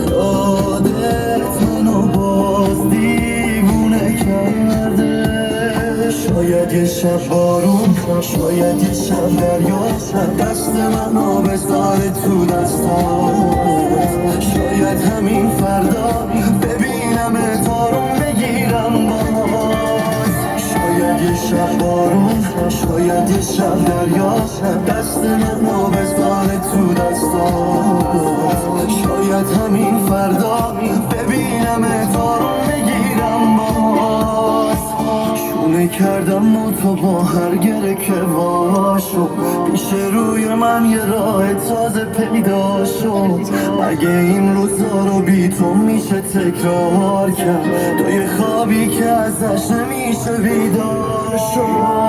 خودت منو باز دیوونه کرده. شاید یه شب بارون، شاید یه شب دریا، دست منو بذاره تو دستات. شاید همین فردا ببینم تارون بگیرم باز. شاید یه شب بارون، شاید یه شب دریا، دست منو بذاره تو دستات. شاید همین فردا ببینم تارون بگیرم باز. شونه کردم و تو با هر گره که واشو، پیش روی من یه راه تازه پیدا شد. اگه این روزا رو بی تو میشه تکرار کرد، تو یه خوابی که ازش نمیشه بیدار شد.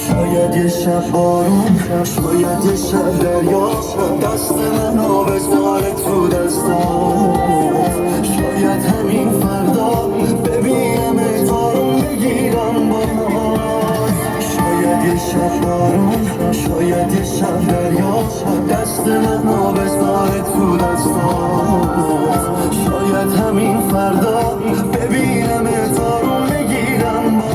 شاید یه شب بارون، شاید یه شب دریا، دست منو بذاره تو دستات. شاید همین فردا ببینم تارون بگیرم باز. شاید یه شب بارون، شاید یه شب دریا، دست منو بذاره تو دستات. شاید همین فردا ببینم تارون بگیرم باز.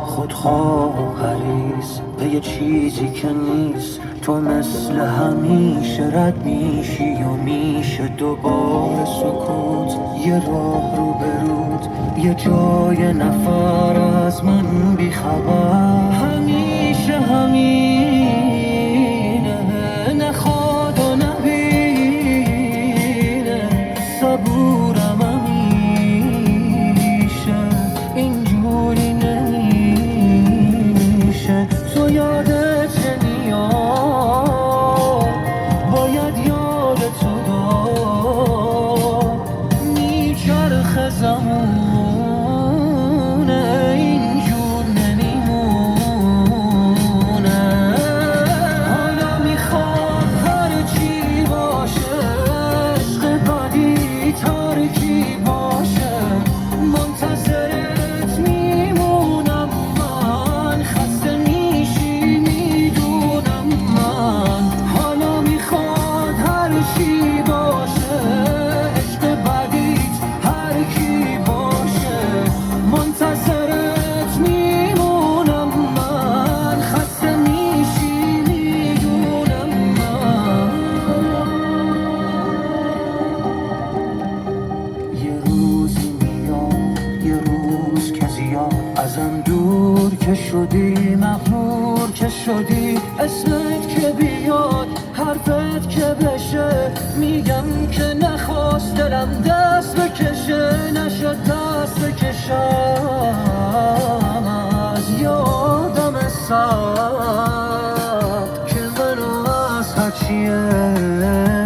خودخواه و حریص به یه چیزی که نیست، تو مثل همیشه رد میشی و میشه دوباره سکوت. یه راه رو برود، یه جای نفر از من بیخبر. همیشه همینه، نخواد و نبینه، صبورم همیشه اینجوری نمیشه. تو یادت نمیاد، باید یاد تو داد. میچرخه زمونه، اینجور نمیمونه. حالا میخواد هرچی باشه، عشق بدی ترکی باشه. منتظرت میمونم من، خسته میشی میدونم من. حالا میخواد هرچی باشه، عشق بدیت هر کی باشه. منتظرت میمونم من، خسته میشی میدونم من. یه روزی میاد، یه روز که زیاد ازم دور که شدی، مغرور که شدی. اسمت که بیاد، حرفت که بشه، میگم که نخواست دلم دست بکشه، نشد دست بکشه.